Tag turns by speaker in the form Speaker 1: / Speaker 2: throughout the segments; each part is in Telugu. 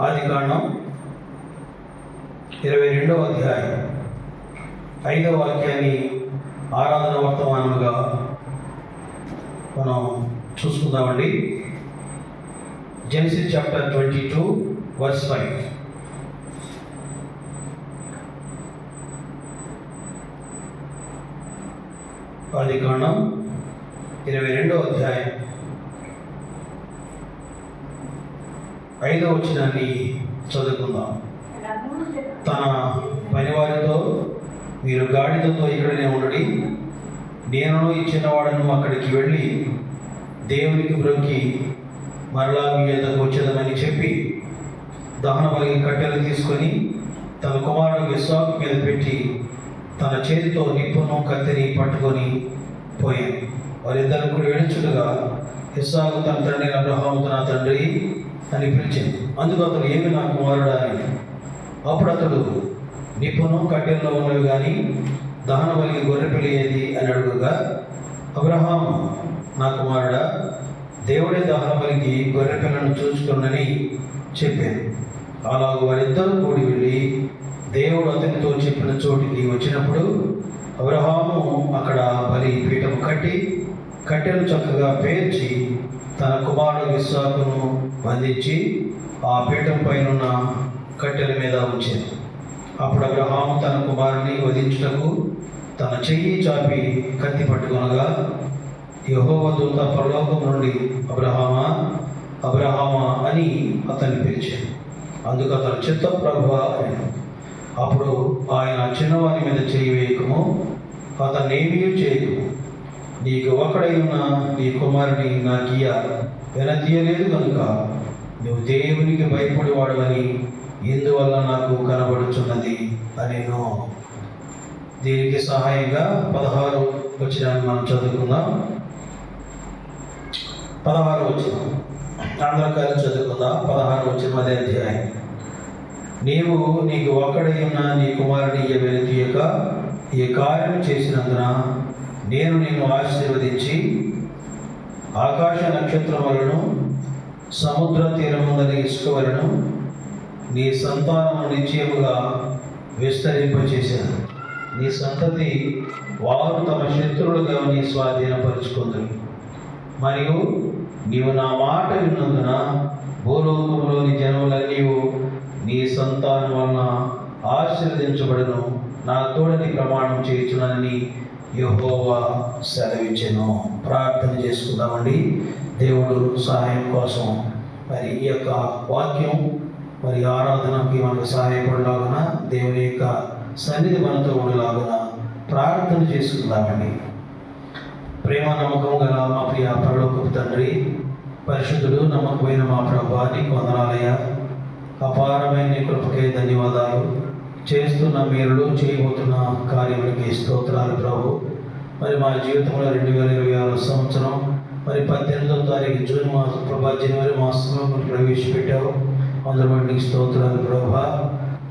Speaker 1: ఆదికాండం 22వ అధ్యాయం 5వ వాక్యాన్ని ఆరాధన వర్తమానముగా మనం చూసుకుందామండి. Genesis chapter 22 verse 5. ఆదికాండం 22వ అధ్యాయం 5వ వచనాన్ని చదువుకుందాం. తన పనివారితో, మీరు గాడిదతో ఇక్కడనే ఉండండి, నేను ఇచ్చిన వాడను అక్కడికి వెళ్ళి దేవునికి బ్రొక్కి మరలా మీ యొద్దకు వచ్చేదమని చెప్పి దహన బలి కట్టెలు తీసుకొని తన కుమారుడు ఇస్సాకు మీద పెట్టి తన చేతితో నిప్పును కత్తిని పట్టుకొని పోయాను. వారిద్దరు కూడా ఏడ్చుడుగా ఇస్సాకు తన తండ్రి అబ్రహాముతో నా తండ్రి అని పిలిచింది. అందుకు అతడు ఏమి నా కుమారుడా అని. అప్పుడు అతడు నిప్పును కట్టెల్లో ఉన్నవి కానీ దహన బలికి గొర్రెపిల్లి ఏది అని అడుగుగా, అబ్రహాము నా కుమారుడా, దేవుడే దహన బలికి గొర్రెపిల్లను చూసుకున్నని చెప్పాను. అలాగూ వారిద్దరూ కూడి వెళ్ళి దేవుడు అతనితో చెప్పిన చోటికి వచ్చినప్పుడు అబ్రహాము అక్కడ బలి పీఠము కట్టి కట్టెలు చక్కగా పేర్చి తన కుమారుడు ఇస్సాకును బంధించి ఆ పీఠం పైనున్న కట్టెల మీద ఉంచింది. అప్పుడు అబ్రహాము తన కుమారుని వధించుటకు తన చెయ్యి చాపి కత్తి పట్టుకొనగా యెహోవా దూత పరలోకం నుండి అబ్రహామా అబ్రహామా అని అతన్ని పిలిచాడు. అందుకు అతను చిత్త ప్రభువా అని. అప్పుడు ఆయన చిన్నవారి మీద చేయి వేయకము, అతన్ని ఏమీ చేయకము, నీకు ఒకడై ఉన్న నీ కుమారుని నాకియ వెనతీయలేదు కనుక నువ్వు దేవునికి భయపడేవాడవని ఇందువల్ల నాకు కనబడుచున్నది అనేను. దీనికి సహాయంగా 16వ వచనాన్ని మనం చదువుకుందాం. 16వ వచనం అందరికాలు చదువుకుందాం. 16వ వచనం అదే అధ్యాయం. నీకు ఒక్కడై ఉన్న నీ కుమారుని వెనుతీయక ఈ కార్యం చేసినందున నేను నిన్ను ఆశీర్వదించి ఆకాశ నక్షత్రములను సముద్ర తీరముందని ఇసుక వలెను నీ సంతానము నిశ్చయముగా విస్తరింపచేశాను. నీ సంతతి వారు తమ శత్రువులుగా నీ స్వాధీనపరుచుకుందరు. మరియు నీవు నా మాట విన్నందున భూలోకములోని జనములన్నీ నీ సంతానం వలన ఆశీర్వదించబడును. నా తోడని ప్రమాణం చేయుచున్నానని యెహోవా సెలవిచ్చెను. ప్రార్థన చేసుకుందామండి. దేవుడు సహాయం కోసం మరి ఈ యొక్క వాక్యం మరి ఆరాధనకి మనకు సహాయపడలాగున దేవుని యొక్క సన్నిధి మనతో ఉండలాగున ప్రార్థన చేసుకుందామండి. ప్రేమ నమ్మకం గల మా ప్రియ పరలోకపు తండ్రి, పరిశుద్ధుడు నమ్మకమైన మా ప్రభువా, నీకు వందనాలయ్యా. అపారమైన నీ కృపకే ధన్యవాదాలు. చేస్తున్న మీరులు చేయబోతున్న కార్యములకి స్తోత్రాలు ప్రభు. మరి మా జీవితంలో 2026 సంవత్సరం మరి 18వ తారీఖు జనవరి మాసంలో మనం ప్రవేశపెట్టావు. అందరూ నీకు స్తోత్రాలు ప్రభా.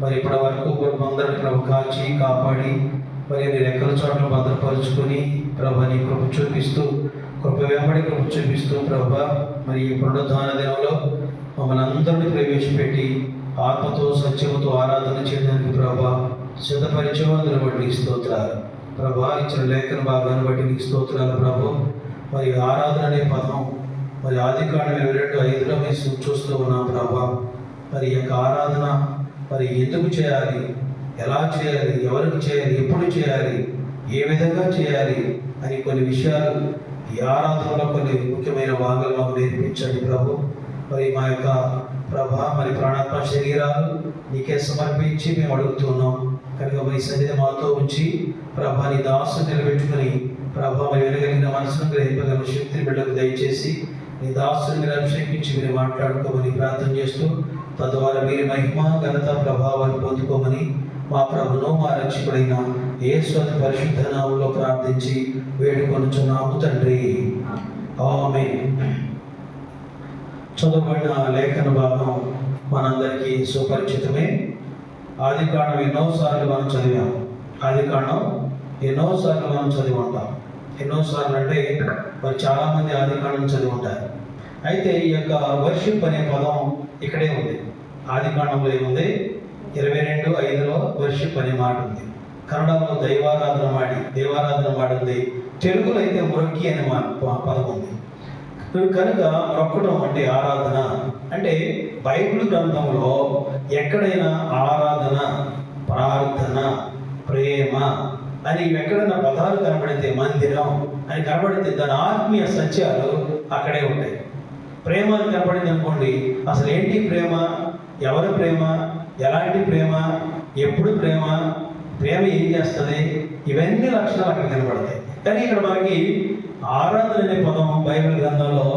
Speaker 1: మరి ఇప్పటి వరకు అందరిని ప్రభు కాచి కాపాడి మరి నీ రెక్కల చోట్ల భద్రపరుచుకొని ప్రభా నీ కృప చూపిస్తూ కృప వెంబడి కృప చూపిస్తూ ప్రభా మరి ఈ పునరుద్ధాన దినంలో మమ్మల్ని అందరినీ ప్రవేశపెట్టి ఆత్మతో సత్యముతో ఆరాధన చేయడానికి ప్రభా సిద్ధపరిచేవాళ్ళని బట్టి నీకు స్తోత్రాలు ప్రభా. ఇచ్చిన లేఖన భాగాన్ని బట్టి నీకు స్తోత్రాలు ప్రభు. మరి ఆరాధన అనే పదం మరి ఆదికాండం 22:5లో మేము చూస్తూ ఉన్నాం ప్రభా. మరి ఈ యొక్క ఆరాధన మరి ఎందుకు చేయాలి, ఎలా చేయాలి, ఎవరికి చేయాలి, ఎప్పుడు చేయాలి, ఏ విధంగా చేయాలి అని కొన్ని విషయాలు ఈ ఆరాధనలో కొన్ని ముఖ్యమైన భాగాలు మాకు నేర్పించండి ప్రభు. మరి మా యొక్క ప్రభా మరి ప్రాణాత్మ శరీరాలు నీకే సమర్పించి మేము అడుగుతున్నాం కనుక మరి సన్నిధి మాతో ఉంచి ప్రభా నీ దాసును నిలబెట్టుకుని ప్రభా మరి వెలగలిగిన మనసును గ్రహింపగల శక్తిని బిడ్డకు దయచేసి నీ దాసుని మీరు అభిషేకించి మీరు మాట్లాడుకోమని ప్రార్థన చేస్తూ తద్వారా మీరు మహిమ ఘనత ప్రభావాన్ని పొందుకోమని మా ప్రభును మా రక్షకుడైన యేసు అతి పరిశుద్ధ నామములో ప్రార్థించి వేడుకొనుచున్నాము తండ్రి, ఆమేన్. చదువుబడిన లేఖన భాగం మనందరికీ సుపరిచితమే. ఆదికాండం ఎన్నోసార్లు మనం చదివాం. ఆదికాండం ఎన్నోసార్లు మనం చదివి ఉంటాం. ఎన్నోసార్లు అంటే మరి చాలామంది ఆదికాండం చదివి ఉంటారు. అయితే ఈ యొక్క వర్షిప్ అనే పదం ఇక్కడే ఉంది. ఆది కాండంలో ఏముంది, 22:5లో వర్షిప్ అనే మాట ఉంది. కన్నడంలో దేవారాధన మాడింది. తెలుగులో అయితే మొరొక్కి అనే పదం ఉంది. కనుక మొక్కడం అంటే ఆరాధన. అంటే బైబిల్ గ్రంథంలో ఎక్కడైనా ఆరాధన, ప్రార్థన, ప్రేమ అని ఎక్కడైనా పదాలు కనబడితే, మందిరం అని కనబడితే దాని ఆత్మీయ సత్యాలు అక్కడే ఉంటాయి. ప్రేమ అని కనబడింది అనుకోండి, అసలు ఏంటి ప్రేమ, ఎవరి ప్రేమ, ఎలాంటి ప్రేమ, ఎప్పుడు ప్రేమ, ప్రేమ ఏం చేస్తుంది, ఇవన్నీ లక్షణాలు అక్కడ కనబడతాయి. కానీ ఇక్కడ మనకి ఆరాధన అనే పదం బైబిల్ గ్రంథంలో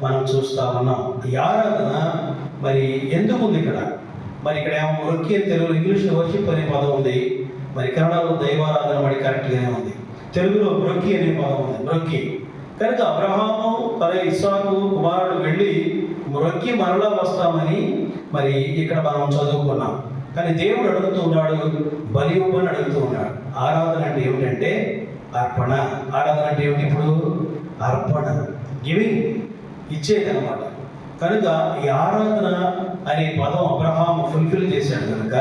Speaker 1: మనం చూస్తా ఉన్నాం. ఈ ఆరాధన మరి ఎందుకు ఉంది ఇక్కడ? మరి ఇక్కడ ఏమో మొరొక్కి అని తెలుగులో, ఇంగ్లీష్లో వర్షిప్ అనే పదం ఉంది. మరి కన్నడలో దైవారాధన మరి కరెక్ట్గానే ఉంది. తెలుగులో మొరొక్కి అనే పదం ఉంది, మొరొక్కి. కనుక అబ్రహాము తన ఇస్సాకు కుమారుడు వెళ్ళి మొరొక్కి మరలా వస్తామని మరి ఇక్కడ మనం చదువుకున్నాం. కానీ దేవుడు అడుగుతూ ఉన్నాడు, బలి ఇవ్వమని అడుగుతూ ఉన్నాడు. ఆరాధన అంటే ఏమిటంటే అర్పణ. ఆరాధన అంటే ఏమిటి? ఇప్పుడు అర్పణ, గివింగ్, ఇచ్చేది అన్నమాట. కనుక ఈ ఆరాధన అనే పదం అబ్రహాము ఫుల్ఫిల్ చేశాడు. కనుక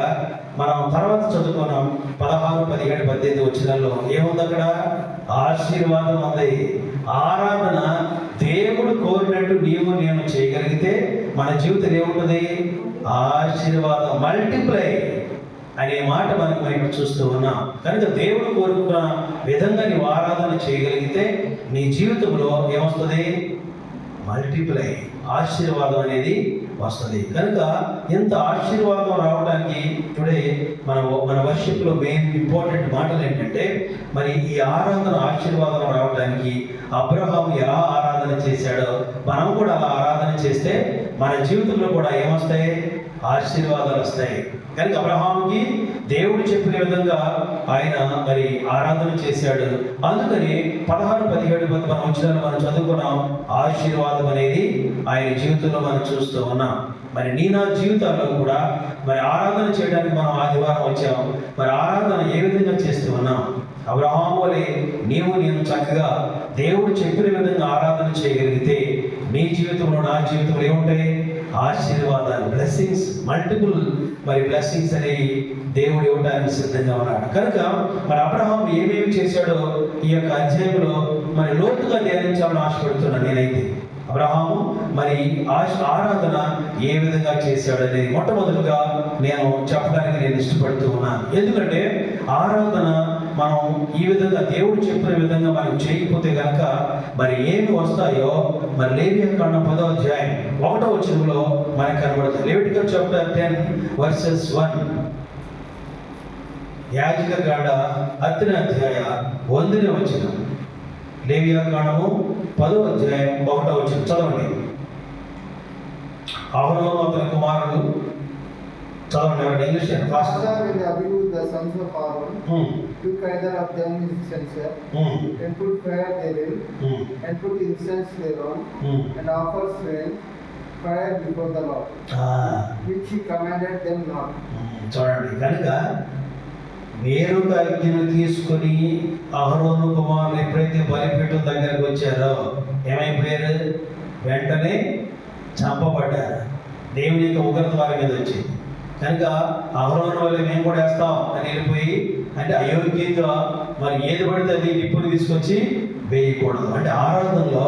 Speaker 1: మనం తర్వాత చదువుకున్నాం 16, 17, 18 వచనాల్లో ఏముంది అక్కడ? ఆశీర్వాదం ఉంది. ఆరాధన దేవుడు కోరినట్టు నీవు నేను చేయగలిగితే మన జీవితం ఏముంటుంది? ఆశీర్వాదం, మల్టిప్లై అనే మాట మనం ఇక్కడ చూస్తూ ఉన్నాం. కనుక దేవుడు కోరుకున్న విధంగా నీవు ఆరాధన చేయగలిగితే నీ జీవితంలో ఏమొస్తుంది? మల్టిప్లై, ఆశీర్వాదం అనేది వస్తుంది. కనుక ఎంత ఆశీర్వాదం రావడానికి టుడే మన వర్షిప్లో మెయిన్ ఇంపార్టెంట్ మాటలు ఏంటంటే, మరి ఈ ఆరాధన ఆశీర్వాదం రావడానికి అబ్రహాము ఎలా ఆరాధన చేశాడో మనం కూడా అలా ఆరాధన చేస్తే మన జీవితంలో కూడా ఏమొస్తాయి? ఆశీర్వాదాలు వస్తాయి. కనుక అబ్రహాముకి దేవుడు చెప్పిన విధంగా ఆయన మరి ఆరాధన చేశాడు. అందుకని 16, 17 మనం వచ్చిన మనం చదువుకున్నాం. ఆశీర్వాదం అనేది ఆయన జీవితంలో మనం చూస్తూ ఉన్నాం. మరి నా జీవితాల్లో కూడా మరి ఆరాధన చేయడానికి మనం ఆదివారం వచ్చాము. మరి ఆరాధన ఏ విధంగా చేస్తూ ఉన్నాం? అబ్రహాము వలె నేను చక్కగా దేవుడు చెప్పిన విధంగా ఆరాధన చేయగలిగితే నీ జీవితంలో, నా జీవితంలో ఏముంటాయి? ఆశీర్వాదాలు, బ్లెస్సింగ్స్, మల్టిపుల్ మరి బ్లెస్సింగ్స్ అనేవి దేవుడు ఇవ్వడానికి సిద్ధంగా ఉన్నాడు. కనుక మరి అబ్రహాము ఏమేమి చేశాడో ఈ యొక్క అధ్యాయంలో మరి లోతుగా ధ్యానించాలని ఆశపడుతున్నాను నేనైతే. అబ్రహాము మరి ఆరాధన ఏ విధంగా చేశాడు అనేది మొట్టమొదటిగా నేను చెప్పడానికి నేను ఇష్టపడుతూ ఉన్నాను. ఎందుకంటే ఆరాధన మనం ఈ విధంగా దేవుడు చెప్పిన విధంగా మనం చేయకపోతే కనుక మరి ఏమి వస్తాయో మరి లేవియాకాండం 10వ అధ్యాయం 1వ వచనంలో మనకు కనబడుతుంది. లెవిటికల్ చాప్టర్ 10:1 యాజక గాడ 10వ అధ్యాయ 1వ వచనం. లేవియాకాండము 10వ అధ్యాయం 1వ వచనం చదవండి. అహరోను అతని కుమారుడు, చదవండి English fast.
Speaker 2: The sons of Aaron took either of them his censer and put fire therein and put incense thereon and offer strange fire before the Lord, which he commanded them not.
Speaker 1: చూడండి, కనుక వేరొక అగ్నిని తీసుకుని అహరోను కుమారులు ఎప్పుడైతే బలిపీఠం దగ్గరకు వచ్చారో ఏమైపోయారు? వెంటనే చంపబడ్డారు. దేవుని యొక్క ఉగ్రత వారి మీద వచ్చింది. కనుక అహరోను వల్ల మేము కూడా వేస్తాం అని వెళ్ళిపోయి, అంటే అయోగ్యంగా మరి ఏది పడితే అది నిప్పుని తీసుకొచ్చి వేయకూడదు. అంటే ఆరాధనలో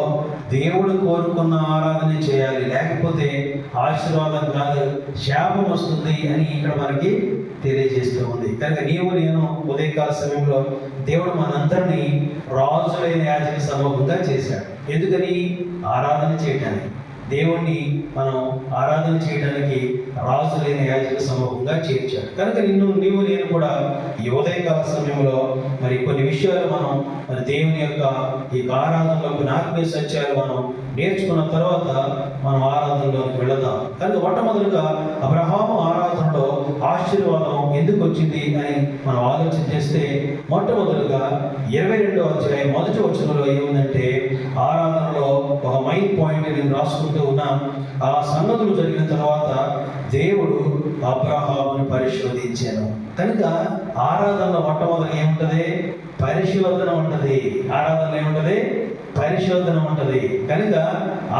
Speaker 1: దేవుడు కోరుకున్న ఆరాధన చేయాలి, లేకపోతే ఆశీర్వాదం కాదు, శాపం వస్తుంది అని ఇక్కడ మనకి తెలియజేస్తూ ఉంది. కనుక నేను ఉదయకాల సమయంలో దేవుడు మనందరినీ రాజులైన యాజక సమూహంగా చేశాడు. ఎందుకని? ఆరాధన చేయటానికి. దేవుణ్ణి మనం ఆరాధన చేయడానికి రాజులైన యాజక సమూహంగా చేర్చాడు. కనుక నేను కూడా ఈ ఉదయకాల సమయంలో మరి కొన్ని విషయాలు మనం మరి దేవుని యొక్క ఈ ఆరాధనలో కొన్ని ఆత్మీయ సత్యాలు మనం నేర్చుకున్న తర్వాత మనం ఆరాధనలోకి వెళదాం. కనుక మొట్టమొదటిగా అబ్రహాము ఆరాధనలో ఆశీర్వాదం ఎందుకు వచ్చింది అని మనం ఆలోచన చేస్తే, మొట్టమొదటిగా 22వ అధ్యాయం 1వ వచనంలో ఏముందంటే, ఆరాధనలో ఒక మైన్ పాయింట్ నేను రాసుకుంటూ ఉన్నాం. ఆ సంగతులు జరిగిన తర్వాత దేవుడు అబ్రహామును పరిశోధించాను. కనుక ఆరాధనలో మొట్టమొదటి ఏముంటది? పరిశోధన ఉంటుంది. ఆరాధన ఏముంటది? పరిశోధన ఉంటది. కనుక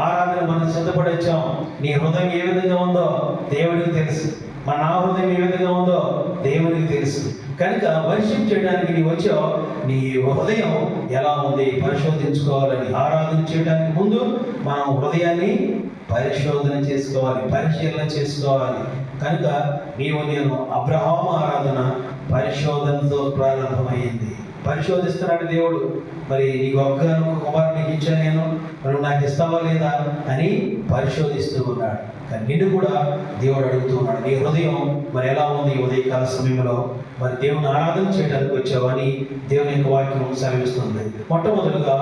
Speaker 1: ఆరాధన మనం సిద్ధపడి వచ్చాం. నీ హృదయం ఏ విధంగా ఉందో దేవుడికి తెలుసు. నా హృదయం ఏ విధంగా ఉందో దేవుడికి తెలుసు. కనుక వర్షిప్ చేయడానికి నీవు వచ్చావు. నీ హృదయం ఎలా ఉంది పరిశోధించుకోవాలని. ఆరాధన చేయడానికి ముందు మనం హృదయాన్ని పరిశోధన చేసుకోవాలి, పరిశీలన చేసుకోవాలి. కనుక నేను అబ్రహాము ఆరాధన పరిశోధనతో ప్రారంభమైంది. పరిశోధిస్తున్నాడు దేవుడు. మరి నీకు ఒక్కగానొక్క కుమారుడు నీకు ఇచ్చాను నేను, మరి నాకు ఇస్తావా లేదా అని పరిశోధిస్తూ ఉన్నాడు. కానీ నిన్ను కూడా దేవుడు అడుగుతూ ఉన్నాడు, నీ హృదయం మరి ఎలా ఉంది ఉదయకాల సమయంలో? మరి దేవుని ఆరాధన చేయడానికి వచ్చావు అని దేవుని యొక్క వాక్యం సెలవిస్తుంది. మొట్టమొదటిగా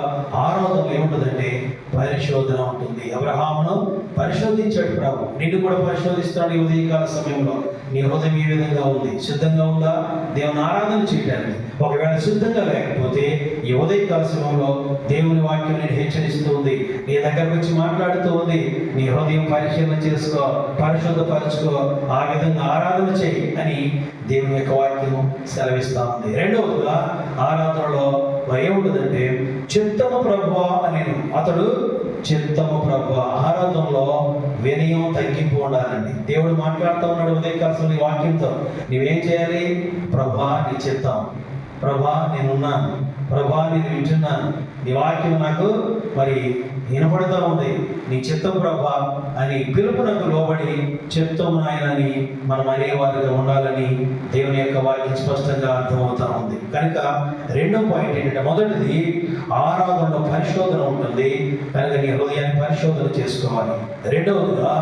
Speaker 1: ఆరాధన ఏముంటుందంటే పరిశోధన ఉంటుంది. అబ్రహామును పరిశోధించాడు ప్రభు. నిన్ను కూడా పరిశోధిస్తున్నాడు ఈ ఉదయకాల సమయంలో. నీ హృదయం ఏ విధంగా ఉంది? సిద్ధంగా ఉందా దేవుని ఆరాధన చేయడానికి? ఒకవేళ సిద్ధంగా లేకపోతే ఈ ఉదయకాల సమయంలో దేవుని వాక్యం నేను హెచ్చరిస్తూ ఉంది, నీ దగ్గరకు వచ్చి మాట్లాడుతూ ఉంది. నీ హృదయం పరిశీలన చేసుకో, పరిశుద్ధపరచుకో, ఆ విధంగా ఆరాధన చేయి అని దేవుని యొక్క వాక్యం సెలవిస్తా ఉంది. రెండవదిగా ఆరాధనలో ఏముంటుందంటే చిత్తము ప్రభువా అని. అతడు చిత్తము ప్రభువా. ఆరాధనలో వినయం తగ్గింపు ఉండాలండి. దేవుడు మాట్లాడుతూ ఉన్నాడు ఉదయకాల వాక్యంతో. నీవేం చేయాలి? ప్రభా నీ చిత్తం, ప్రభా నేనున్నాను, ప్రభా నేను వింటున్నాను, నీ వాక్యం నాకు మరి వినపడుతూ ఉంది, నీ చిత్తం ప్రభా అని పిలుపునకు లోబడి చిత్తం నాయనని మనం అనేవారిగా ఉండాలని దేవుని యొక్క వాక్యం స్పష్టంగా అర్థమవుతా ఉంది. కనుక రెండో పాయింట్ ఏంటంటే, మొదటిది ఆరాధనలో పరిశోధన ఉంటుంది కనుక నీ హృదయాన్ని పరిశోధన చేసుకోవాలి. రెండవదిగా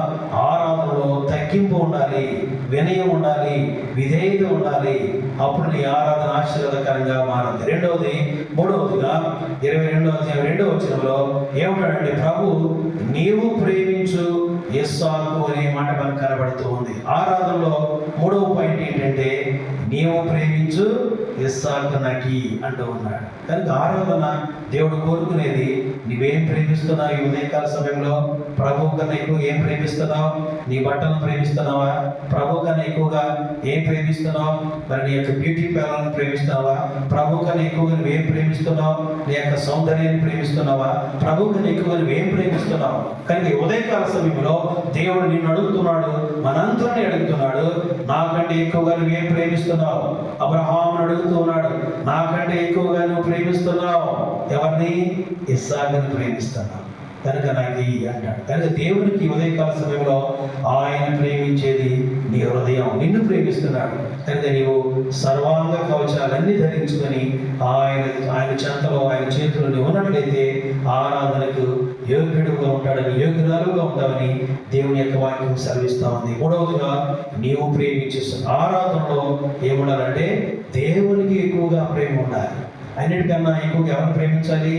Speaker 1: ఆరాధనలో తగ్గింపు ఉండాలి, వినయం ఉండాలి, విధేయత ఉండాలి. అప్పుడు నీ ఆరాధన ఆశీర్వాదకరంగా మారుతుంది. మూడవదిగా 22వ వచనంలో ఏమంటాడంటే, ప్రభు నీవు ప్రేమించు ఇస్సాకు అనే మాట మనకు కనబడుతూ ఉంది. ఆరాధనలో మూడవ పాయింట్ ఏంటంటే నీవు ప్రేమించు ఇస్సాకు నాకి అంటూ ఉన్నాడు. కనుక ఆరాధన దేవుడు కోరుకునేది నీవేం ప్రేమిస్తున్నావు ఈ ఉదయకాల సమయంలో? ప్రభు కన్నా ఎక్కువ ఏం ప్రేమిస్తున్నావు? నీ బట్టలను ప్రేమిస్తున్నావా? ప్రభు కన్నా ఎక్కువగా ఏం ప్రేమిస్తున్నావు? మరి నీ యొక్క బ్యూటీ పార్లర్ని ప్రేమిస్తున్నావా? ప్రభు కన్నా ఎక్కువగా నువ్వేం ప్రేమిస్తున్నావు? నీ యొక్క సౌందర్యాన్ని ప్రేమిస్తున్నావా? ప్రభు కన్నా ఎక్కువగా నువ్వేం ప్రేమిస్తున్నావు? కనుక ఉదయకాల సమయంలో దేవుడు నిన్ను అడుగుతున్నాడు, మనందరినీ అడుగుతున్నాడు, నాకంటే ఎక్కువగా నువ్వేం ప్రేమిస్తున్నావు? అబ్రహామును అడుగుతూ ఉన్నాడు, నాకంటే ఎక్కువగా నువ్వు ప్రేమిస్తున్నావు ఎవరిని? ఇస్సాకును ప్రేమిస్తున్నావు కనుక నాకు అంటాడు. కనుక దేవునికి ఉదయకాల సమయంలో ఆయన ప్రేమించేది నీ హృదయం. నిన్ను ప్రేమిస్తున్నాడు కనుక నీవు సర్వాంగ కవచాలన్నీ ధరించుకొని ఆయన చెంతలో ఆయన చేతుల్లో ఉన్నట్లయితే ఆరాధనకు యోగ్యుడుగా ఉంటాడని, యోగ్యురాలుగా ఉంటావని దేవుని యొక్క వాక్యం సెలవిస్తా ఉంది. మూడవదిగా నీవు ప్రేమించేస్తావు. ఆరాధనలో ఏముండాలంటే దేవునికి ఎక్కువగా ప్రేమ ఉండాలి. అన్నిటికన్నా ఎక్కువగా ఎవరిని ప్రేమించాలి?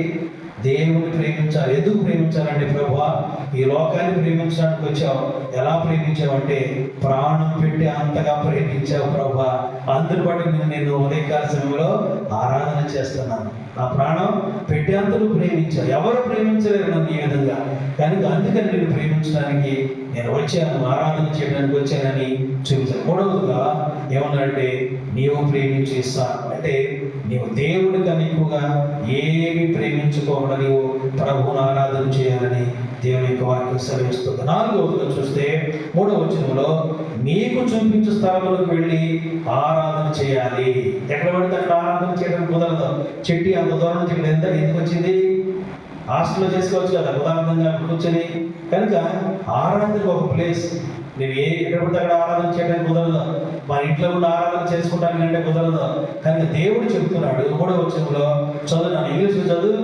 Speaker 1: దేవుని ప్రేమించాలి. ఎందుకు ప్రేమించాలంటే, ప్రభువా ఈ లోకాన్ని ప్రేమించడానికి వచ్చావు. ఎలా ప్రేమించావు అంటే ప్రాణం పెట్టి అంతగా ప్రేమించావు ప్రభువా. అందుని బట్టి నేను ఉదయకాల సమయంలో ఆరాధన చేస్తున్నాను. నా ప్రాణం పెట్టి అంతను ప్రేమించావు. ఎవరు ప్రేమించలేరు నన్ను ఈ విధంగా. కనుక అందుకని నేను ప్రేమించడానికి నేను వచ్చాను, ఆరాధన చేయడానికి వచ్చానని చూపించాను. మూడవదిగా ఏమన్నాడంటే నీవు ప్రేమించేస్తాను అంటే నీవు దేవుడి కన్నా ఎక్కువగా ఏమి ప్రేమించుకోకుండా నీవు ప్రభువును ఆరాధన చేయాలని దేవుని యొక్క వాక్యం సెలవిస్తుంది. నాలుగవదిగా చూస్తే 3వ వచనంలో నీకు చూపించే స్థలములకు వెళ్ళి ఆరాధన చేయాలి. ఎక్కడ పడితే అక్కడ ఆరాధన చేయడం కుదరదు. చెట్టి అంత దూరం నుంచి ఇక్కడ ఎందుకు వచ్చింది? హాస్టల్లో చేసుకోవచ్చు కదా ఉదాహరణంగా కూర్చొని. కనుక ఆరాధనకు ఒక ప్లేస్. నువ్వు ఎక్కడ పడితే అక్కడ ఆరాధన చేయడానికి కుదరదు. మన ఇంట్లో కూడా ఆరాధన చేసుకుంటానికి అంటే కుదరదు. కనుక దేవుడు చెబుతున్నాడు 3వ వచనంలో, చదువు, నన్ను ఇంగ్లీష్లో చదువు.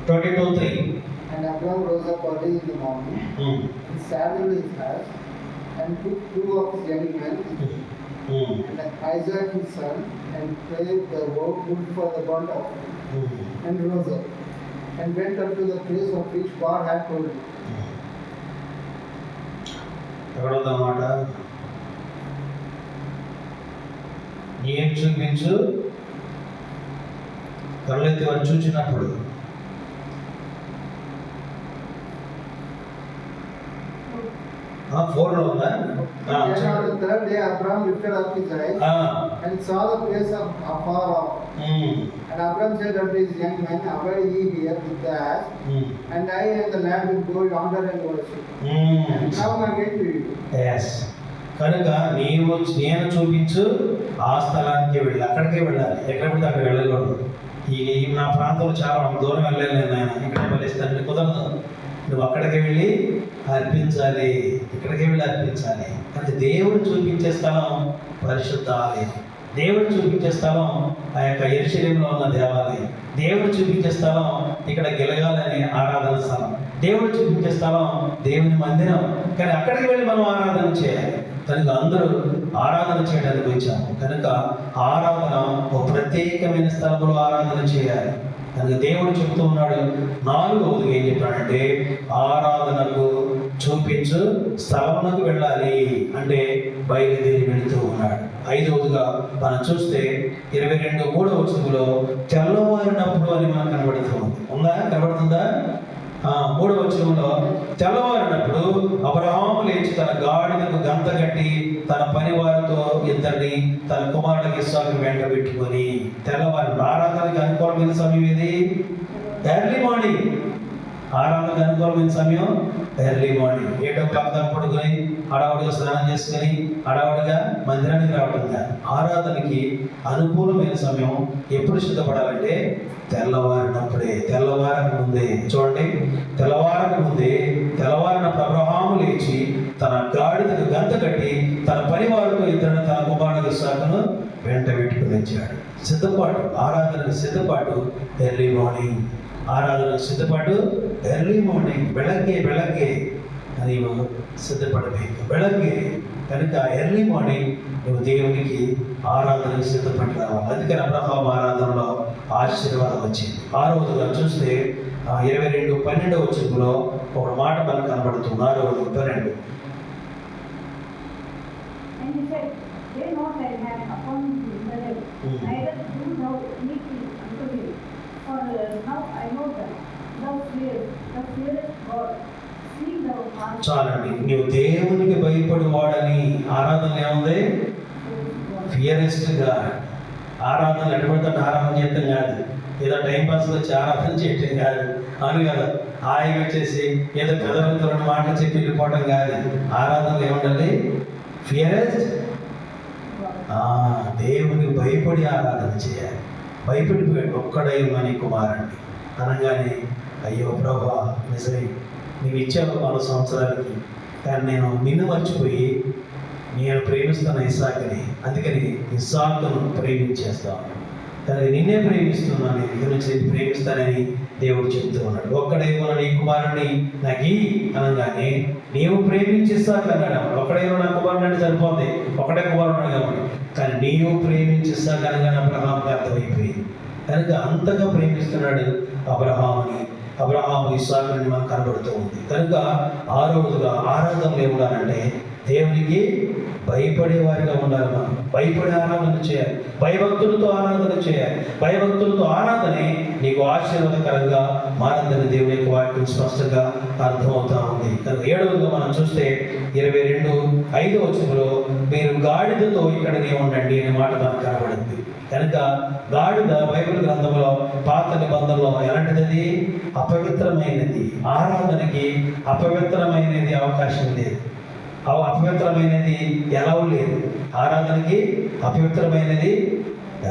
Speaker 1: 22:3.
Speaker 2: And Abraham rose up early in the morning, and saddled his ass, and took 2 of his young men, and Isaac his son, and clave the wood for the burnt offering, and rose up, and went unto the place of which God had told him.
Speaker 1: ఎవరన్నమాట? ఏం చూపించు? కళ్ళెత్తి వారు చూచినప్పుడు ఫోర్లో ఉందా?
Speaker 2: And on the third day Abraham lifted up his eyes and saw the place afar off, And Abraham said unto his young men, Abide ye here with the ass, and I and the lad will go yonder and worship. And now again to you.
Speaker 1: Yes. కనుక నేను చూపించు ఆ స్థలానికి వెళ్ళి అక్కడికే వెళ్ళాలి. ఎక్కడ పడితే అక్కడ వెళ్ళకూడదు. ఈ నా ప్రాంతంలో చాలా దూరం వెళ్ళలేదు నాయన, ఇక్కడ బలిస్తానంటే కుదరదు. నువ్వు అక్కడికి వెళ్ళి అర్పించాలి, ఇక్కడికి వెళ్ళి అర్పించాలి. అంటే దేవుడు చూపించే స్థలం పరిశుద్ధ ఆలయం. దేవుడు చూపించే స్థలం ఆ యొక్క యెరూషలేములో ఉన్న దేవాలయం. దేవుడు చూపించే స్థలం ఇక్కడ గిలగాలని ఆరాధన స్థలం. దేవుడు చూపించే స్థలం దేవుని మందిరం. కానీ అక్కడికి వెళ్ళి మనం ఆరాధన చేయాలి. కనుక అందరూ ఆరాధన చేయడానికి వచ్చాము. కనుక ఆరాధన ఒక ప్రత్యేకమైన స్థలంలో ఆరాధన చేయాలి. కనుక దేవుడు చెబుతూ ఉన్నాడు, 4వదిగా ఏం చెప్పాడంటే ఆరాధనకు చూపించు స్థలమునకు వెళ్ళాలి అంటే బయలుదేరి వెళుతూ ఉన్నాడు. 5వదిగా మనం చూస్తే 22-3 వచనంలో తెల్లవారినప్పుడు అని మనకు కనబడుతుంది. కనబడుతుందా? 3వ వచనంలో తెల్లవారినప్పుడు అబ్రహాము లేచి తన గాడిదకు గంత కట్టి తన పని వారితో ఇద్దరిని తన కుమారుడికి ఇస్సాకును వెంట పెట్టుకొని తెల్లవారి ఆరాధనకి అనుకూలమైన సమయం ఇది ఎర్లీ మార్నింగ్. ఆరాధనకు అనుకూలమైన సమయం ఎర్లీ మార్నింగ్. 7 o'clock పడుకొని హడావుడిగా స్నానం చేసుకొని హడావుడిగా మందిరానికి రావడం కాదు. ఆరాధనకి అనుకూలమైన సమయం ఎప్పుడు సిద్ధపడాలంటే తెల్లవారినప్పుడే. తెల్లవారక ముందే చూడండి, తెల్లవారక ముందే తెల్లవారినప్పుడు అబ్రహాము లేచి తన గాడిదకు గంత కట్టి తన పనివారితో ఇద్దరు తన కుమారుడు ఇస్సాకును వెంట పెట్టుకుని వచ్చాడు. సిద్ధపాటు, ఆరాధనకు సిద్ధపాటు ఎర్లీ మార్నింగ్. ఆరాధనకు సిద్ధపాటు ఎర్లీ మార్నింగ్. ಬೆಳಗ್ಗೆ నీవు సిద్ధపడಬೇಕು. ಬೆಳಗ್ಗೆ కనుక ఎర్లీ మార్నింగ్ నువ్వు దేవునికి ఆరాధనకు సిద్ధపడి రావాలి. అందుకని అబ్రహాము ఆరాధనలో ఆశీర్వాదం వచ్చింది. 6వదిగా చూస్తే 22-12 వచనంలో ఒక మాట మనకు కనబడుతుంది. 6-12
Speaker 3: They know that I have appointed in the day. Neither do thou iniquity unto me. For now I know that thou fearest God. See thou art.
Speaker 1: చాలండి. నీవు దేవునికి భయపడి వాడని ఆరాధన ఏముంది? ఫియరెస్ట్ గాడ్. ఆరాధన ఎటువంటి ఆరాధన చేయటం కాదు, ఏదో టైంపాస్ వచ్చి ఆరాధన చేయటం కాదు. అవును కదా, హాయిగా వచ్చేసి ఏదో పెదవులతో 2 మాటలు చెప్పి వెళ్ళిపోవటం కాదు. ఆరాధనలు ఏముండాలి? ఫియరెస్ట్, దేవునికి భయపడి ఆరాధన చేయాలి. భయపడిపోయాడు. ఒక్కడై మన కుమారుడిని అనగానే అయ్యో ప్రభా నిజమే, నీవు ఇచ్చావు 100 సంవత్సరాలకి, కానీ నేను నిన్ను మర్చిపోయి నేను ప్రేమిస్తున్న ఇస్సాకుని, అందుకని ఇస్సాకును ప్రేమించేస్తాను. కానీ నిన్నే ప్రేమిస్తున్నాను, ఇక నుంచి ప్రేమిస్తానని దేవుడు చెప్తూ ఉన్నాడు. ఒక్కడేమో నీ కుమారుడిని నాకు అనగానే నీవు ప్రేమించిస్తాకు అన్నాడు. ఒక్కడేమో నా కుమారుడు అంటే సరిపోతుంది, ఒకటే కుమారుడు కాబట్టి. కానీ నీవు ప్రేమించిస్తాకు అనగానే అబ్రహాముకి అర్థమైపోయింది. కనుక అంతగా ప్రేమిస్తున్నాడు అబ్రహాముని. అబ్రహాము ఇస్సాకుని మనకు కనబడుతూ ఉంది. కనుక 6వదిగా ఆరాధనలు ఏముండాలంటే దేవునికి భయపడే వారిగా ఉండాలి. మనం భయపడే ఆరాధన చేయాలి, భయభక్తులతో ఆరాధన చేయాలి. భయభక్తులతో ఆరాధనే నీకు ఆశీర్వాదకరంగా మారిందని దేవుని యొక్క వాక్యం స్పష్టంగా అర్థమవుతా ఉంది. కనుక 7వదిగా మనం చూస్తే 22-5 వచనంలో మీరు గాడిదతో ఇక్కడనే ఉండండి అనే మాట మనకు కనబడింది. కనుక గాడిద బైబిల్ గ్రంథంలో పాత నిబంధనలో ఎలాంటిది? అపవిత్రమైనది. ఆరాధనకి అపవిత్రమైనది అవకాశం లేదు, అపవిత్రమైనది ఎలవ్ లేదు. ఆరాధనకి అపవిత్రమైనది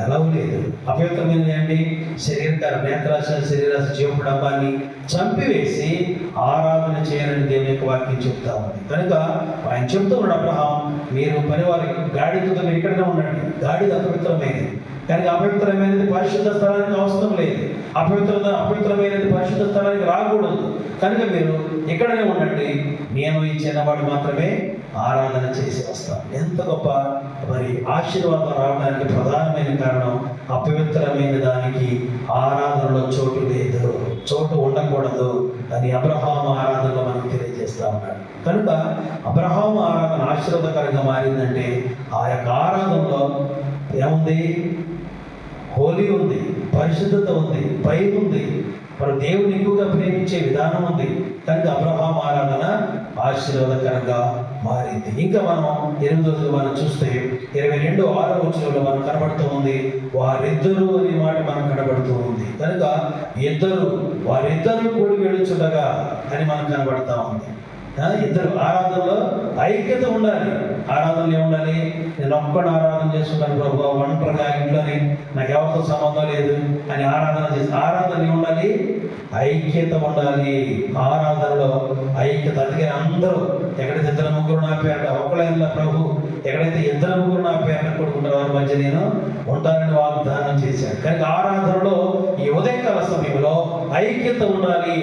Speaker 1: ఎలవ్ లేదు. అపవిత్రమైనది ఏంటి? శరీరకార నేత్రాశ, శరీరాశ, జీవపుడంబాన్ని చంపివేసి ఆరాధన చేయాలని దేవుని యొక్క వాక్యం చెప్తా ఉంది. కనుక ఆయన చెప్తూ ఉన్నాడు, అబ్రహాం మీరు పనివారి గాడిదతో మీరు ఇక్కడనే ఉండండి. గాడిద అపవిత్రమైనది, కనుక అపవిత్రమైనది పరిశుద్ధ స్థలానికి అవసరం లేదు. అపవిత్రమైనది పరిశుద్ధ స్థలానికి రాకూడదు. కనుక మీరు ఇక్కడనే ఉండండి, నేను ఈ చిన్నవాడు మాత్రమే ఆరాధన చేసి వస్తాను. ఎంత గొప్ప మరి ఆశీర్వాదం రావడానికి ప్రధానమైన కారణం అపవిత్రమైన దానికి ఆరాధనలో చోటు లేదు, చోటు ఉండకూడదు అని అబ్రహాము ఆరాధనలో మనకు తెలియజేస్తా ఉన్నాడు. కనుక అబ్రహాము ఆరాధన ఆశీర్వాదకరంగా మారిందంటే ఆ యొక్క ఆరాధనలో ఏముంది? హోలీ ఉంది, పరిశుద్ధత ఉంది, భయం ఉంది. మరి దేవుని ఎక్కువగా ప్రేమించే విధానం ఉంది. కనుక అబ్రహాం ఆరాధన ఆశీర్వాదకరంగా మారింది. ఇంకా మనం 8వ మనం చూస్తే 22:6 వచనంలో మనం కనబడుతూ ఉంది, వారిద్దరూ అనే మాట మనకు కనబడుతూ ఉంది. కనుక వారిద్దరూ కూడి వెళ్ళుచుండగా అని మనకు కనబడతా ఉంది. ఇద్దరు ఆరాధనలో ఐక్యత ఉండాలి. ఆరాధనలు ఏముండాలి? నేను ఒక్కడు ఆరాధన చేసుకుంటాను ప్రభు, ఒంటరిగా ఇంట్లోని నాకు ఎవరితో సంబంధం లేదు అని ఆరాధన చేసి, ఆరాధన ఏముండాలి? ఐక్యత ఉండాలి. ఆరాధనలో ఐక్యత. అందుకే అందరూ ఎక్కడైతే 2-3 నా పేరు ఒక్కడైనా ప్రభు, ఎక్కడైతే 2-3 నా పేరున కొడుకుంటారో వారి మధ్య నేను ఉంటానని వాగ్దానం చేశాను. కనుక ఆరాధనలో ఈ ఉదయకాల సమయంలో ఐక్యత ఉండాలి.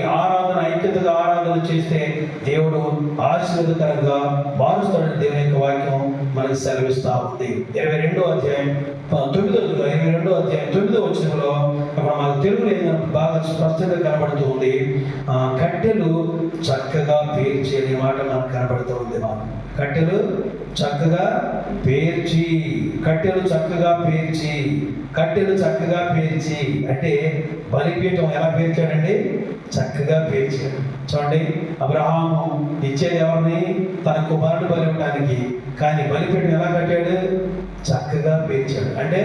Speaker 1: ఐక్యతగా ఆరాధన చేస్తే దేవుడు ఆశీర్వాదకరంగా మారుస్తాడని దేవుని యొక్క వాక్యం మనకు సెలవిస్తా ఉంది. 22వ అధ్యాయం 9వ వచనంలో అక్కడ మనకు తెలుగులో ఏంటంటే బాగా స్పష్టంగా కనబడుతూ ఉంది, కట్టెలు చక్కగా పేర్చి అనే మాట మనకు కనబడుతూ ఉంది. కట్టెలు చక్కగా పేర్చి అంటే బలిపీఠం ఎలా పేర్చాడండి? చక్కగా పేర్చాడు. చూడండి, అబ్రహాము ఇచ్చేది ఎవరిని? తన కుమారుడు బలి ఇవ్వడానికి. కానీ బలిపీఠం ఎలా కట్టాడు? చక్కగా పేర్చాడు. అంటే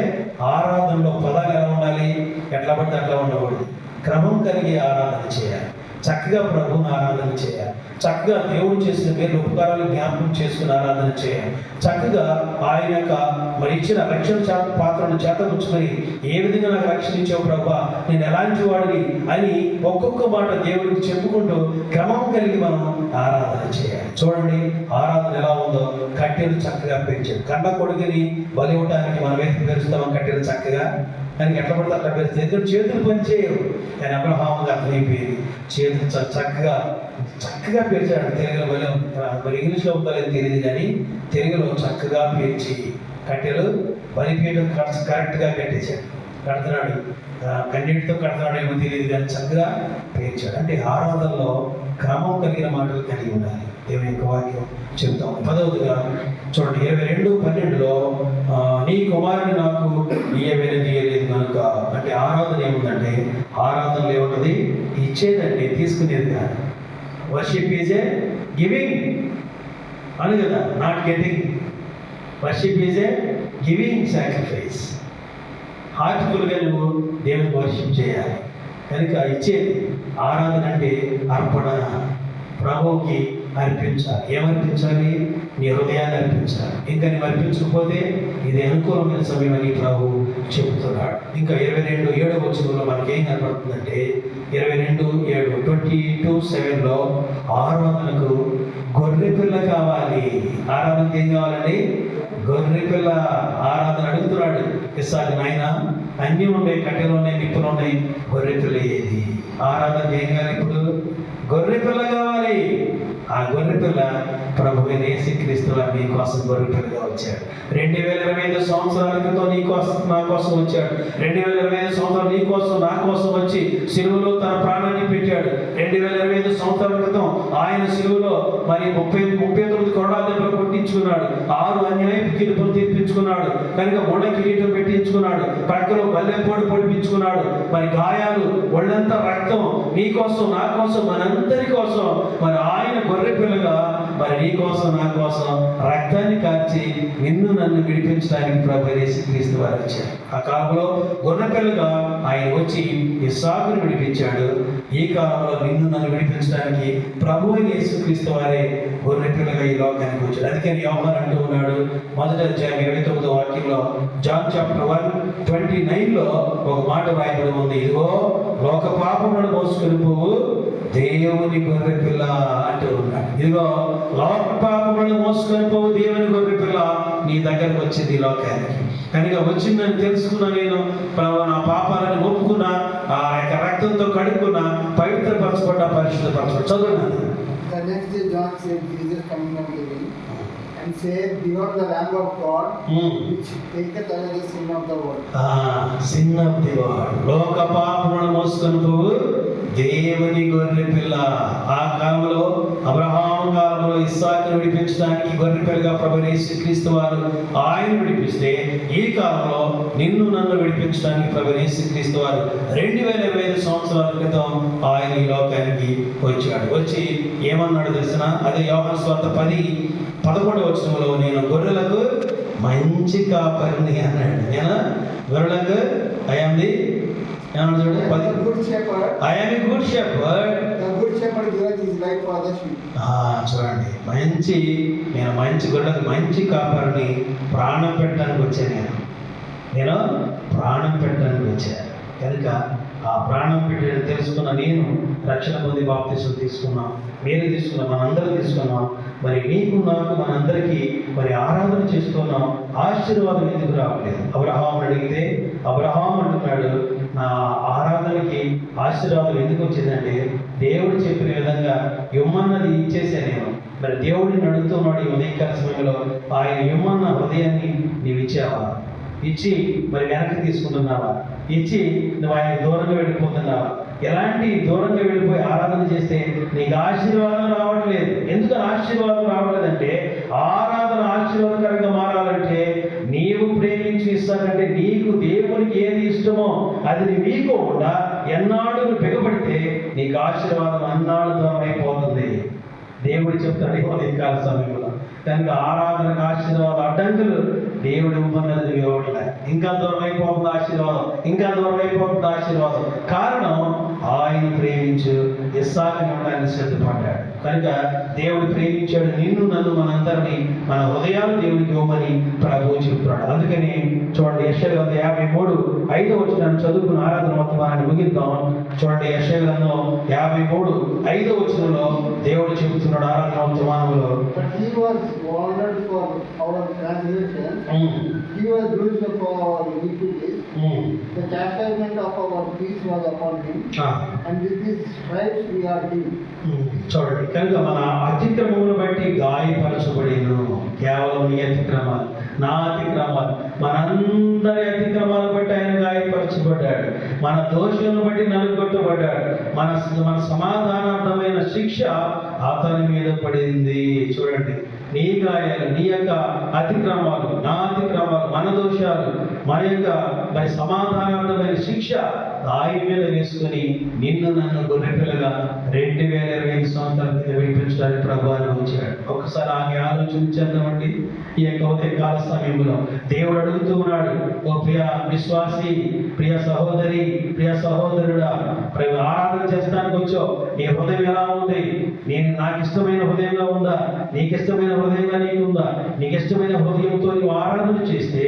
Speaker 1: ఆరాధనలో పదాలు ఎలా ఉండాలి? ఎట్లా పడితే అట్లా ఉండకూడదు. క్రమం కలిగి ఆరాధన చేయాలి. చక్కగా ప్రభువుని ఆరాధన చేయాలి. చక్కగా దేవుడు చేసిన మేలు ఉపకారాలు జ్ఞాపకం చేసుకుని ఆరాధన చేయాలి. చక్కగా ఆయన యొక్క మరి ఇచ్చిన రక్షణ పాత్రను చేతపుచ్చుకొని, ఏ విధంగా నాకు రక్షణ ఇచ్చావు ప్రభువా, నేను ఎలాంటి వాడిని అని ఒక్కొక్క మాట దేవుడికి చెప్పుకుంటూ క్రమం కలిగి మనం ఆరాధన చేయాలి. చూడండి, ఆరాధన ఎలా ఉందో. కట్టెలు చక్కగా పెంచాడు. కన్న కొడుకుని బలి ఇవ్వడానికి మనం ఏం పెంచుతామో కట్టెలు చక్కగా, కానీ ఎట్లా పడితే అట్లా పెంచుతాయి. ఎందుకంటే చేతులు పని చేయవు. కానీ అబ్రహాముకి అర్థమైపోయింది, చేతులు చక్కగా పేర్చాడు. తెలుగులో బలి, మరి ఇంగ్లీష్లో ఉండాలని తెలియదు కానీ తెలుగులో చక్కగా పేర్చి కట్టెలు బలిపీఠం కరెక్ట్గా కడుతున్నాడు. కన్నీటితో కడుతున్నాడు ఏమో తెలియదు కానీ చక్కగా పేర్చాడు. అంటే ఆరాధనలో క్రమం కలిగిన మాటలు కలిగి ఉండాలి. దేవుని యొక్క వాక్యం చెప్తాం. 10వదిగా చూడండి, 22:12లో నీ కుమారుని నాకు ఇయ్యలేదు కనుక. అంటే ఆరాధన ఏముందంటే, ఆరాధనలో ఏమున్నది? ఇచ్చేదండి, తీసుకునేది కాదు. వర్షిప్ ఈజ్ ఏ గివింగ్ అని కదా, not getting. Worship is a giving sacrifice. హార్ట్ఫుల్గా నువ్వు దేవునికి వర్షిప్ చేయాలి. కనుక ఇచ్చేది ఆరాధన అంటే అర్పణ, ప్రభువుకి అర్పించాలి. ఏమర్పించాలి? నీ హృదయాన్ని అర్పించాలి. ఇంకా నువ్వు అర్పించకపోతే ఇది అనుకూలమైన సమయం అని ప్రభు చెబుతున్నాడు. ఇంకా 22:7 వచనంలో మనకి ఏం కనపడుతుందంటే, 22:7లో ఆరాధనకు గొర్రె పిల్ల కావాలి. ఆరాధనకి ఏం కావాలండి? గొర్రె పిల్ల. ఆరాధన అడుగుతున్నాడు ఇస్సాకు, నాయన అన్నీ ఉన్నాయి, కట్టెలు ఉన్నాయి, నిప్పులు ఉన్నాయి, గొర్రె పిల్ల ఏది? ఆరాధనకి ఏం కావాలి? ఇప్పుడు గొర్రె పిల్ల కావాలి. ఆ గొర్రె పిల్ల ప్రభువైన యేసుక్రీస్తు నీ కోసం గొర్రె పిల్లగా వచ్చాడు. 2025 సంవత్సరాల క్రితం నీ కోసం నా కోసం వచ్చాడు. 2025 సంవత్సరాలు నీ కోసం నా కోసం వచ్చి సిలువలో తన ప్రాణాన్ని పెట్టాడు. 2025 సంవత్సరాల క్రితం ఆయన సిలువలో మరి 39 కొరడా దెబ్బలు కొట్టించుకున్నాడు. 6 అన్యాయపు తీర్పులు తీర్పించుకున్నాడు. కనుక మొండ కిరీటం పెట్టించుకున్నాడు. పక్కలో బల్లెపోటు పొడిపించుకున్నాడు. మరి గాయాలు, ఒళ్ళంతా రక్తం, నీ కోసం నా కోసం మనందరి కోసం మరి ఆయన గొర్రె పిల్లగా మరి నీ కోసం నా కోసం రక్తాన్ని కార్చి నిన్ను నన్ను విడిపించడానికి ప్రభు యేసుక్రీస్తు వారు వచ్చారు. ఆ కాలంలో గొర్రె పిల్లగా ఆయన వచ్చి ఇస్సాకును విడిపించాడు. ఈ కాలంలో నిన్ను నన్ను విడిపించడానికి ప్రభు యేసుక్రీస్తు వారే గొర్రె పిల్లగా ఈ లోకానికి వచ్చాడు. అందుకని యోహాను అంటూ ఉన్నాడు, 1వ అధ్యాయం 29వ వాక్యంలో, జాన్ చాప్టర్ 1:29లో ఒక మాట రాయబడి ఉంది, ఇదిగో లోక పాపములను మోసుకొని పోవు దేవుని గొర్రె పిల్ల అంటూ ఉన్నాడు. ఇదిగో లోక పాపములను మోసుకొని పోవు దేవుని గొర్రె పిల్ల నీ దగ్గరకు వచ్చింది ఈ లోకానికి. కనుక వచ్చిందని తెలుసుకున్నా, నేను నా పాపాలను ఒప్పుకున్నా, ఆ యొక్క రక్తంతో కడుక్కున్నా, పవిత్రపరచబడ్డా, పరిశుద్ధపరచబడ్డా. చదువున్నాను.
Speaker 2: The next day John said, Jesus coming from heaven and said, behold the Lamb of God, which taketh away the sin of the world.
Speaker 1: Sin of the world. లోక పాపములను మోసుకొని పోవు దేవుని గొర్రె పిల్ల. ఆ కాలంలో అబ్రహాము కాలంలో ఇస్సాకును విడిపించడానికి గొర్రె పిల్లగా ప్రభువైన యేసుక్రీస్తు వారు ఆయన విడిపిస్తే, ఈ కాలంలో నిన్ను నన్ను విడిపించడానికి ప్రభువైన యేసుక్రీస్తు వారు 2025 సంవత్సరాల క్రితం ఆయన ఈ లోకానికి వచ్చాడు. వచ్చి ఏమన్నాడు తెలిసిన? అదే యోహాను సువార్త 10:11 నేను గొర్రెలకు మంచి కాపరిని అన్నాడు. నేను గొర్రెలకు I'm
Speaker 2: The good shepherd.
Speaker 1: Good shepherd.
Speaker 2: The good shepherd gives his life for the sheep.
Speaker 1: చూడండి, నేను మంచి గొర్రెలకు మంచి కాపరిని, ప్రాణం పెట్టడానికి వచ్చాను. నేను ప్రాణం పెట్టడానికి వచ్చాను కనుక ఆ ప్రాణం పెట్టి తెలుసుకున్న నేను రక్షణ పొంది బాప్తిసం తీసుకున్నాం, మీరు తీసుకున్నాం, మనందరం తీసుకున్నాం. మరి నీకు నాకు మనందరికీ మరి ఆరాధన చేస్తున్నాం. ఆశీర్వాదం ఎందుకు రావట్లేదు? అబ్రహాం అడిగితే అబ్రహాం అంటున్నాడు, నా ఆరాధనకి ఆశీర్వాదం ఎందుకు వచ్చిందంటే దేవుడు చెప్పిన విధంగా ఇమ్మన్నది ఇచ్చేసా నేను. మరి దేవుడిని అడుగుతున్నాడు ఈ ఉదయకాల సమయంలో, ఆయన ఇమ్మన్న హృదయాన్ని నీవు ఇచ్చావా? ఇచ్చి మరి వెనక్కి తీసుకుంటున్నావా? ఇచ్చి నువ్వు ఆయన దూరంగా వెళ్ళిపోతున్నావా? ఎలాంటి దూరంగా వెళ్ళిపోయి ఆరాధన చేస్తే నీకు ఆశీర్వాదం రావట్లేదు. ఎందుకు ఆశీర్వాదం రావట్లేదంటే, ఆరాధన ఆశీర్వాదకరంగా మారాలంటే నీవు ప్రేమించి ఇస్తానంటే నీకు దేవునికి ఏది ఇష్టమో అది నీ మీకోకుండా ఎన్నాడు నువ్వు బిగపడితే నీకు ఆశీర్వాదం అన్నాడు దూరం అయిపోతుంది. దేవుడు చెప్తాడు ఈ కాల సమయంలో. కనుక ఆరాధనకు ఆశీర్వాదం అడ్డంకులు దేవుడు ఇవ్వమన్నది ఇవ్వట్లే. ఇంకా దూరం అయిపోతుంది ఆశీర్వాదం, ఇంకా దూరం అయిపోతుంది ఆశీర్వాదం. కారణం ఆయన ప్రేమించు ఇస్సాకుని ఇవ్వడానికి సిద్ధపడ్డాడు. కనుక దేవుడు ప్రేమించాడు నిన్ను నన్ను మనందరినీ, మన హృదయాలు దేవునికి ఇవ్వమని ప్రభువు చెప్తున్నాడు. అందుకని చూడండి, యెషయా 53:5 చదువుకున్న ఆరాధన వర్తమానాన్ని ముగిద్దాం. చూడండి, యెషయా 53:5 దేవుడు చెబుతున్నాడు ఆరాధన వర్తమానంలో,
Speaker 2: But he was wounded for our transgression, he was bruised for our iniquities, the chastisement of our peace was upon him, and with his stripes we are healed.
Speaker 1: చూడండి, కనుక మన అతిక్రమమును బట్టి గాయపరచబడిను. కేవలం నీ అతిక్రమాలు, నా అతిక్రమాలు, మనందరి అతిక్రమాలను బట్టి ఆయన గాయపరచబడ్డాడు. మన దోషులను బట్టి నలుగొట్టబడ్డాడు. మన సమాధానార్థమైన శిక్ష అతని మీద పడింది. చూడండి, నీ గాయాలు, నీ యొక్క అతిక్రమాలు, నా అతిక్రమాలు, మన దోషాలు, మన యొక్క మరి సమాధానార్థమైన శిక్ష ఆయన మీద వేసుకుని నిన్ను నన్ను గొర్రెపిల్లగా 2025 సంవత్సరాల కింద విడిపించడానికి ప్రభువాన్ని ఉంచాడు. ఒక్కసారి ఆమె ఆలోచించేద్దామండి. ఈ యొక్క ఉదయకాల సమయంలో దేవుడు అడుగుతూ ఉన్నాడు, ఓ ప్రియ విశ్వాసి, ప్రియ సహోదరి, ప్రియ సహోదరుడా, ఆరాధన చేస్తానికి వచ్చావు, నీ హృదయం ఎలా ఉంది? నాకు ఇష్టమైన హృదయంగా ఉందా? నీకు ఇష్టమైన హృదయంగా నీకుందా? నీకు ఇష్టమైన హృదయంతో నీవు ఆరాధన చేస్తే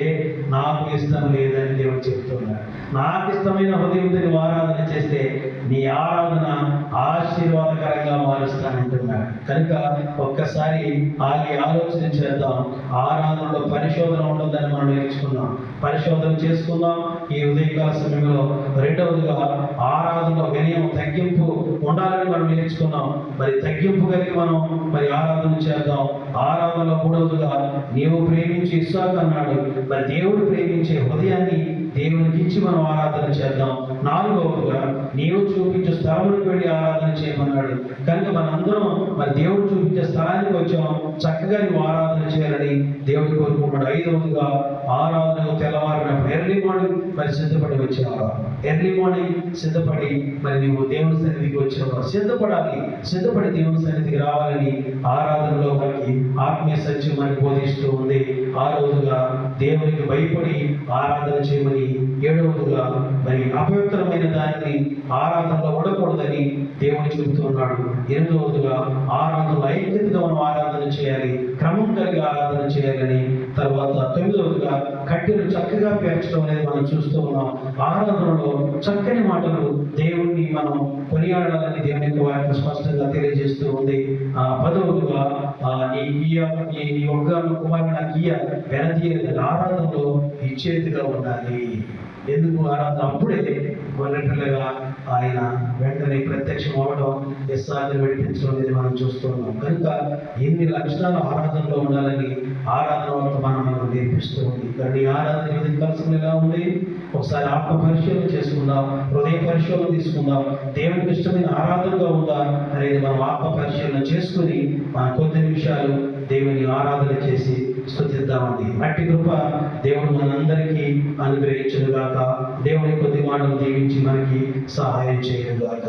Speaker 1: నాకు ఇష్టం లేదని దేవుడు చెప్తున్నాడు. నాకు ఇష్టమైన హృదయంతో నీవు ఆరాధన చేస్తే నీ ఆరాధన ఆశీర్వాదకరంగా మారుస్తానంటున్నాడు. కనుక ఒక్కసారి ఆగి ఆలోచన చేద్దాం. ఆరాధనలో పరిశోధన ఉంటుందని మనం నేర్చుకున్నాం. పరిశోధన చేసుకుందాం ఈ ఉదయకాల సమయంలో. రెండవదిగా ఆరాధనలో వినయం, తగ్గింపు ఉండాలని మనం నేర్చుకున్నాం. మరి తగ్గింపు కలిగి మనం మరి ఆరాధన చేద్దాం. ఆరాధనలో మూడవదిగా నీవు ప్రేమించి ఇస్సాకు అన్నాడు. మరి దేవుడు ప్రేమించే హృదయాన్ని దేవునికి ఇచ్చి మనం ఆరాధన చేద్దాం. నాలుగవదిగా నీవు చూపించే స్థలములకు వెళ్ళి ఆరాధన చేయమన్నాడు. కనుక మనందరం మరి దేవుడు చూపించే స్థలానికి వచ్చాం, చక్కగా నువ్వు ఆరాధన చేయాలని దేవుడు కోరుకుంటున్నాడు. ఐదవదిగా ఆరాధన తెల్లవారినప్పుడు ఎర్లీ మార్నింగ్ మరి సిద్ధపడి వచ్చేవారు. ఎర్లీ మార్నింగ్ సిద్ధపడి మరి నువ్వు దేవుని సన్నిధికి వచ్చేవారు. సిద్ధపడి దేవుని సన్నిధికి రావాలని ఆరాధనలో మనకి ఆత్మీయ సత్యం మనకి బోధిస్తూ ఉంది. ఆరవదిగా దేవునికి భయపడి ఆరాధన చేయమని, ఏడవదిగా మరి అపవిత్రమైన దానిని ఆరాధనలో ఉండకూడదని దేవుడు చెబుతున్నాడు. ఎనిమిదవదిగా ఆరాధనలో ఐక్యతగా మనం ఆరాధన చేయాలి, క్రమం కలిగి ఆరాధన చేయాలని. తర్వాత తొమ్మిదవదిగా కట్టెలు చక్కగా పేర్చడం అనేది మనం చూస్తూ ఉన్నాం. ఆరాధనలో చక్కని మాటలు దేవుణ్ణి మనం కొనియాడాలని దేవుని యొక్క వాక్యం స్పష్టంగా తెలియజేస్తూ ఉంది. పదవదిగా నీ ఒక్క కుమారుడు నాకు వెనతీయలేదు. ఆరాధనలో ఇచ్చేదిగా ఉండాలి. ఎందుకు ఆరాధన? అప్పుడే గొర్రెపిల్లగా ఆయన వెంటనే ప్రత్యక్షం అవడం, ఇస్సాకుని విడిపించడం అనేది మనం చూస్తున్నాం. కనుక ఎన్ని లక్షణాలు ఆరాధనలో ఉండాలని ఆరాధన మనకు నేర్పిస్తూ ఉంది. కానీ ఈ ఆరాధన వివిధ కలిసి ఎలా ఉంది? ఒకసారి ఆత్మ పరిశీలన చేసుకుందాం, హృదయ పరిశీలన తీసుకుందాం. దేవునికి ఇష్టమైన ఆరాధనగా ఉందా అనేది మనం ఆత్మ పరిశీలన చేసుకుని మన కొద్ది నిమిషాలు దేవుని ఆరాధన చేసి స్తుతిద్దామండి. అట్టి కృప దేవుడు మనందరికీ అనుగ్రహించును గాక. దేవుని కొద్ది మాటలు దీవించి మనకి సహాయం చేయను గాక.